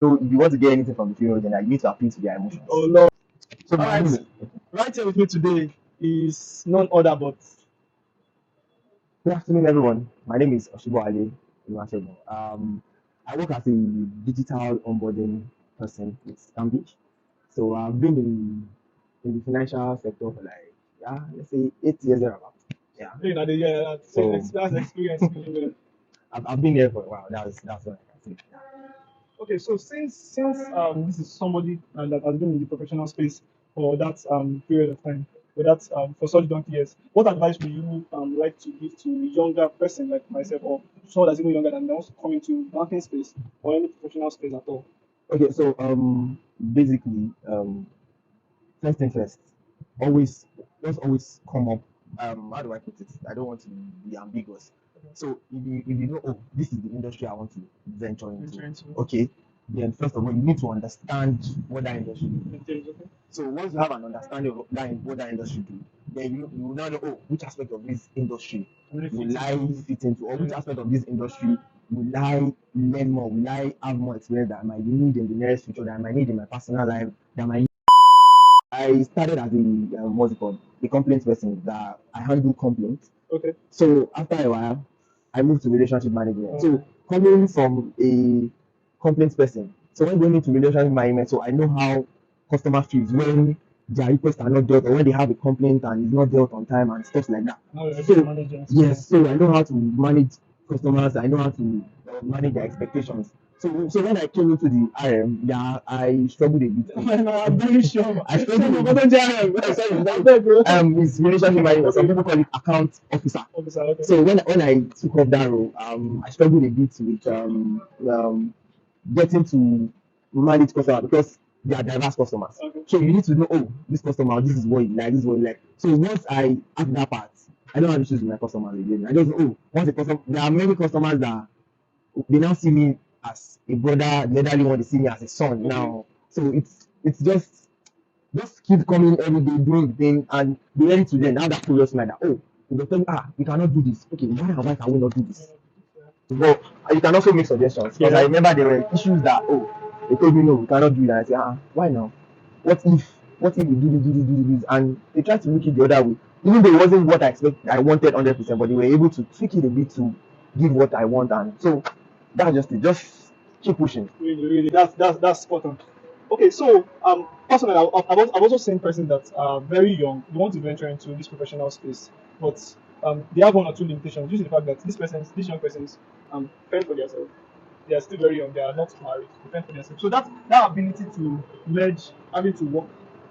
So if you want to get anything from the female gender, you need to appeal to their emotions. Oh no. So All my right. Right here with me today is none other but good afternoon, everyone. My name is Oshibo Ali Oluwasegun. I work as a digital onboarding person with Cambridge. So I've been in the financial sector for like, let's say 8 years thereabout. Yeah. you know, that's So experience. I've been there for a while. That's what I can say. Yeah. Okay, so since this is somebody that has been in the professional space for that period of time, for such donkey years, what advice would you like to give to a younger person like myself or someone that's even younger than me wants to come into banking space or any professional space at all? Okay, so basically first thing first, always just always come up. How do I put it? I don't want to be ambiguous. So if you know, oh, this is the industry I want to venture into, okay, then first of all you need to understand what that industry do. So once you have an understanding of what that industry do, then you will now know, oh, which aspect of this industry will I fit into, or which aspect of this industry will I learn more, will I have more experience that I might need in the nearest future, that I might need in my personal life, that I might. I started as what's it called, a complaints person, that I handle complaints. Okay. So after a while, I moved to relationship management. So coming from a complaints person, so when going into relationship management, so I know how customer feels when their requests are not dealt, or when they have a complaint and it's not dealt on time and stuff like that. So yes, so I know how to manage customers. I know how to manage their expectations. So when I came into the RM, yeah, I struggled a bit. I'm very sure. I struggled a But bit. then, Sorry, it's relationship management. Some people call it account officer. okay. So when I took up that role, I struggled a bit with getting to manage customers because they are diverse customers. Okay. So you need to know, oh, this customer, this is what you like, this is what you like. So once I have that part, I don't have issues with my customers again. I just know, oh, once a customer, there are many customers that they now see me as a brother, the elderly one they see me as a son now. So it's just keep coming every day doing the thing and be ready to then have that curious mind that, oh, if they tell me, you cannot do this, okay, why can we not do this? But you can also make suggestions because I remember there were issues that, oh, they told me no, we cannot do that. I say, why now? What if we do this, and they tried to make it the other way, even though it wasn't what I wanted 100%, but they were able to tweak it a bit to give what I want, and so that's just it. Just keep pushing. Really, that's spot on. Okay, so personally, I've also seen persons that are very young, they want to venture into this professional space, but they have one or two limitations due to the fact that these young persons, fend for themselves. They are still very young. They are not married. They fend for themselves. So that ability to merge, having to work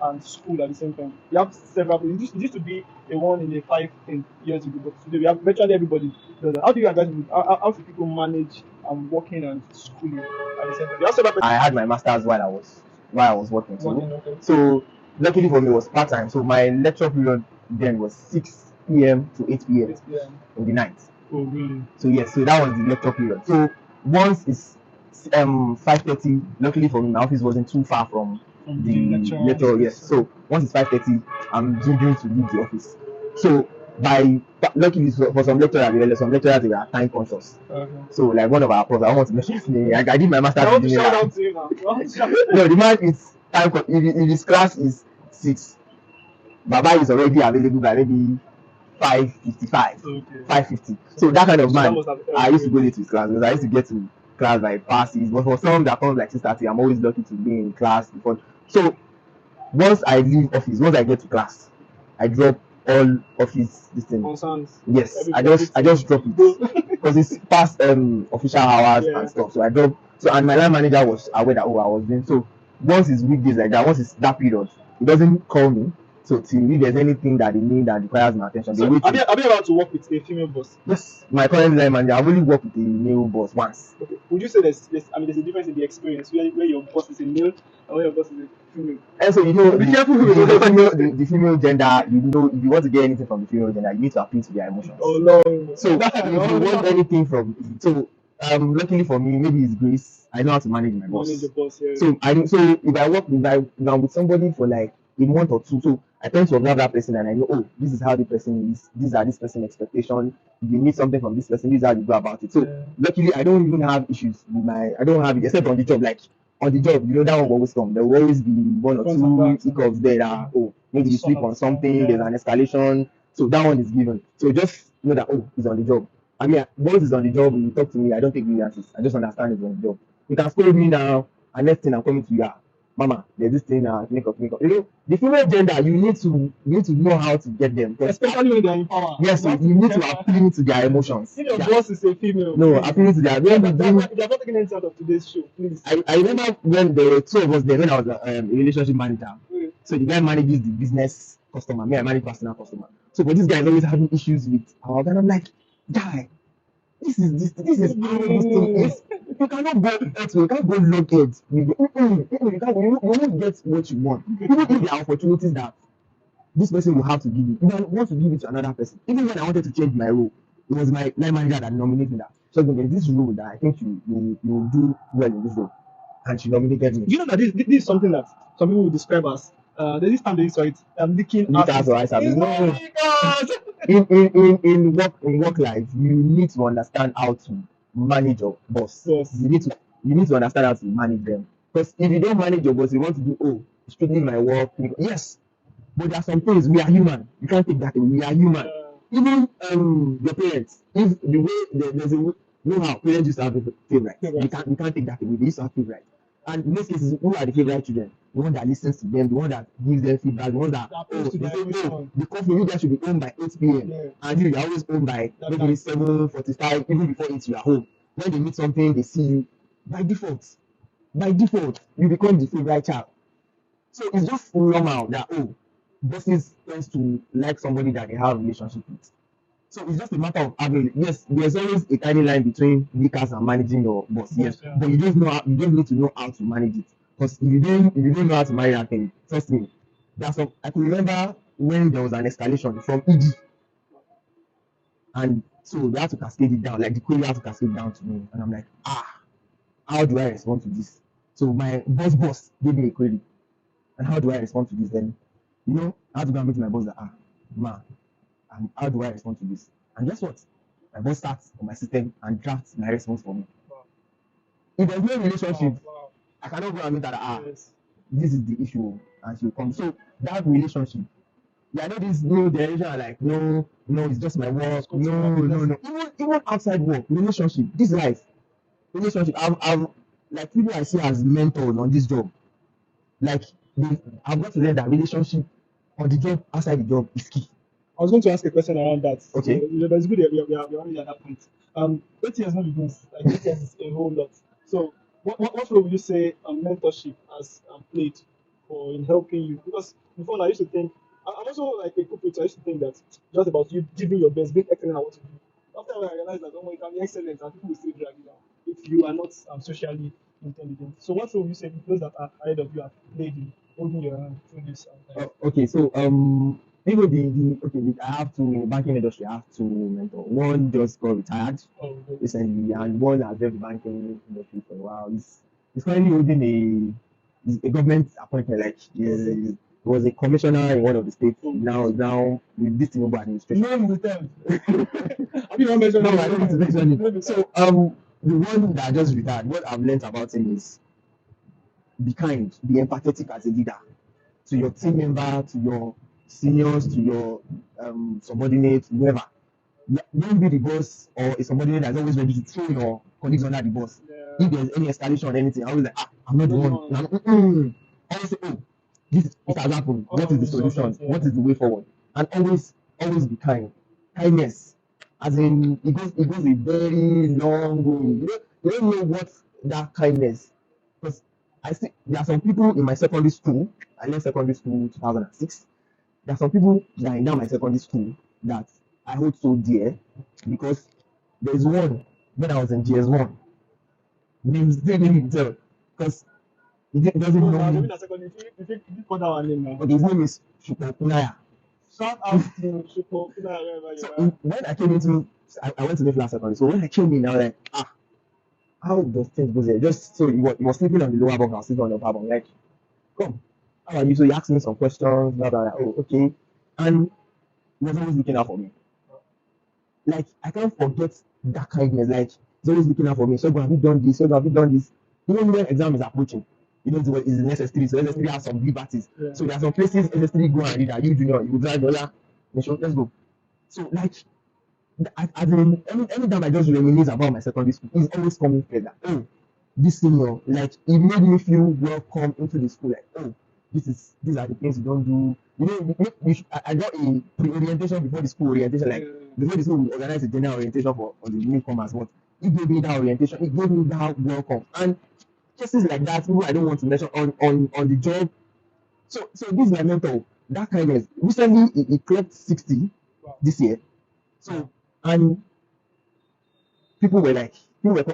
and school at the same time. You have several. It used to be a 1 in 5 thing years ago, but today we have virtually everybody does that. How do you advise me? How should people manage working and schooling at the same time? You have several. I had my master's while I was working too. Okay. So luckily for me, it was part time. So my lecture period then was 6 p.m. to 8 p.m. 8 p.m. in the night. Oh, really? So yes, so that was the lecture period. So once it's 5:30, luckily for me, my office wasn't too far from the lecture. Yes. So once it's 5:30, I'm due to leave the office. So luckily for some lecturers, they were time conscious. Okay. So like one of our profs, I don't want to mention his name. I did my master's I want to in shout engineering. out to you now. No, the man is time. If his class is 6, Baba is already available by maybe 5:55, Okay. 5:50. So that kind of So that man, must have I used to go late to his class because I used to get to class by passes. But for some that comes like 6:30, I'm always lucky to be in class before. So once I leave office, once I get to class, I drop all office this thing. Concerns. Yes, I just drop it because it's past official hours and stuff. So I drop. So and my line manager was aware that, oh, I was doing. So once it's weekdays like that, once it's that period, he doesn't call me. So till if there's anything that they need that requires my attention, So have you allowed to work with a female boss? Yes, my current line manager. I've only worked with a male boss once. Okay. Would you say there's a difference in the experience where your boss is a male and where your boss is a female? And so Be careful with the female gender. You know, if you want to get anything from the female gender, you need to appeal to their emotions. Oh no. So if you want anything from luckily for me, maybe it's grace. I know how to manage my boss. Manage your boss, yeah. So if I'm with somebody for like a month or two, so I tend to observe that person and I know, oh, this is how the person is, these are this person's expectations. If you need something from this person, this is how you go about it. So luckily I don't even have issues with I don't have it except on the job. Like on the job, that one will always come. There will always be one or Front and two back. hiccups there that, maybe you sleep on something, Yeah. there's an escalation. So that one is given. So just know that, he's on the job. I mean, once he's on the job, you talk to me, I don't take grievances. I just understand he's on the job. You can scold me now, and next thing I'm coming to you, Mama, there's this thing, make up. The female gender, you need to know how to get them. Especially when they're in power. Yes, you need to appeal to their emotions. If your boss is a female, No, please. appealing to their. They're not taking anything out of today's show, please. I remember when there were two of us there when I was a relationship manager. So the guy manages the business customer, me I manage personal customer. So but this guy is always having issues with our guy. I'm like, guy, this is how this thing is. You cannot go elsewhere, you can't go log it. You won't get what you want. Even if there are opportunities that this person will have to give you, you don't want to give it to another person. Even when I wanted to change my role, it was my line manager that nominated that. So there's this role that I think you will do well in this role, and she nominated me. You know that this is something that some people will describe as there's this time they used to it licking Lickers or ice It's No, not in work life, you need to understand how to manage your boss. Yes. You need to understand how to manage them. Because if you don't manage your boss, you want to do strictly my work. Yes, but there are some things we are human. You can't take that away. We are human. Even your parents, if the way there's a know how parents used to have a favorite. You can't take that away. They used to have favorite. And in most cases, who are the favorite children? The one that listens to them, the one that gives them feedback, the one that the coffee you guys should be home by 8 p.m. Yeah. And you're always home by maybe 7:45, even before 8 you are home. When they need something, they see you. By default, you become the favorite child. So it's just normal that bosses tends to like somebody that they have a relationship with. So it's just a matter of having. Yes, there's always a tiny line between leakers and managing your boss. Yes, Yeah. but you just need to know how to manage it. Because if you don't know how to manage that thing, trust me, I can remember when there was an escalation from ED, and so they had to cascade it down. Like the query had to cascade it down to me, and I'm like, how do I respond to this? So my boss gave me a query, and how do I respond to this? Then, I had to go and meet my boss that and how do I respond to this? And guess what? My boss starts on my system and drafts my response for me. Wow. If there's no relationship, Wow. I cannot go and meet that Yes. this is the issue, and she'll come. So that relationship, I know this new generation are like, no, it's just my work. No. Even outside work, relationship, this life, relationship. I've like people I see as mentors on this job. Like I've got to learn that relationship on the job, outside the job is key. I was going to ask a question around that. Okay. But it's good we are already at that point. 8 years not begins. Like 8 years is a whole lot. So what role would you say mentorship has played in helping you? Because before I used to think I'm also like a corporate. I used to think that just about you giving your best, being excellent at what you do. After I realized that you can be excellent and people will still drag you down if you are not socially intelligent. So what role would you say those that are ahead of you have played in holding your hand through this? Okay, so even I have two in the banking industry. I have two mentors. One just got retired recently, and one has left the banking industry for a while. He's currently holding a government appointment. Like he was a commissioner in one of the states. Now with this Tinubu administration. Name with them. Have you not mentioned? No, I don't need to mention it. So the one that just retired, what I've learned about him is be kind, be empathetic as a leader to your team member, to your seniors, to your subordinates, whoever. Don't be the boss or a subordinate that's always ready to throw your colleagues under the boss. Yeah. If there's any escalation or anything, I always like, I'm not the one. Always say, this has happened. What is the solution? Yeah. What is the way forward? And always be kind. Kindness, as in it goes a very long way. You don't know what that kindness. Because I see there are some people in my secondary school. I left secondary school 2006. There are some people that are in my secondary school that I hold so dear because there's one when I was in GS1. Names didn't even tell because he doesn't know me. If you put that one in now. But his name is Shukokunaya. Shout out to Shukokunaya wherever you So are. when I came into, I went to the secondary. So when I came in, I was like, how does things go there? Just so he was sleeping on the lower bunk, I was sleeping on the upper bunk. Like, come, how are you? So he asked me some questions, blah, blah, blah. Oh, okay. And he was always looking out for me. Like, I can't forget that kindness. Like, he's always looking out for me. So, have you done this? So, have you done this? Even when exam is approaching, you know what is in SS3, so SS3 has some liberties. Yeah. So there are some places SS3 go and read that you junior, you drive, oh yeah, let's go. So like anytime I just reminisce about my secondary school, it's always coming further. Oh, this senior, like it made me feel welcome into the school. Like, oh, these are the things you don't do. You know, I got a pre-orientation before the school orientation. Like before the school we organize a general orientation for the newcomers. But it gave me that orientation. It gave me that welcome. And cases like that, people I don't want to mention on the job. So this is my mentor. That kindness. Recently, he clocked 60 Wow. this year. So and people were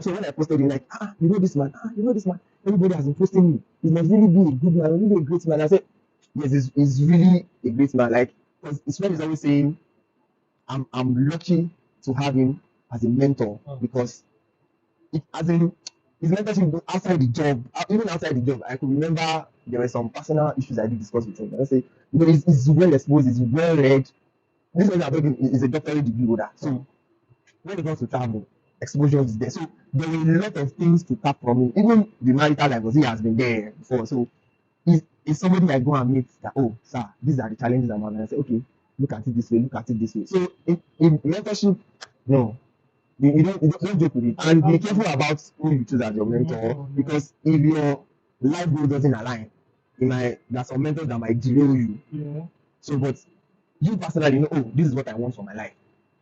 so when I posted it, like, you know this man, you know this man. Everybody has been posting me. He must really be a good man, really a great man. I said, yes, he's really a great man. Like, because his friend is always saying, I'm lucky to have him as a mentor because it as in his mentorship outside the job, even outside the job, I could remember there were some personal issues I did discuss with him. I say, you know, he's well exposed, he's well read. This one I'm talking is a doctorate degree holder. So when it comes to travel, exposure is there. So there were a lot of things to tap from him. Even the marital life, because he has been there before. So it's somebody I go and meet that, oh, sir, these are the challenges I'm having. I say, okay, look at it this way, look at it this way. So in mentorship, no, you don't joke with it. And be careful about who you choose as your mentor, because if your life goal doesn't align, there's some mentors that might derail you. Yeah. So, but you personally know, oh, this is what I want for my life.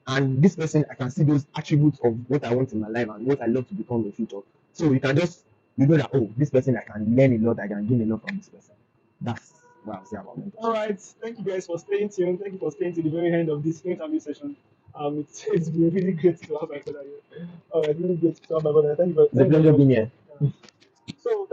And this person, I can see those attributes of what I want in my life and what I love to become in the future. So you can just, you know that, oh, this person, I can learn a lot, I can gain a lot from this person. That's what I'll say about mentorship. All right. Thank you guys for staying tuned. Thank you for staying to the very end of this interview session. It's been really great to have my brother here. All right, really great to have my brother. Thank you. It's a pleasure being here. So.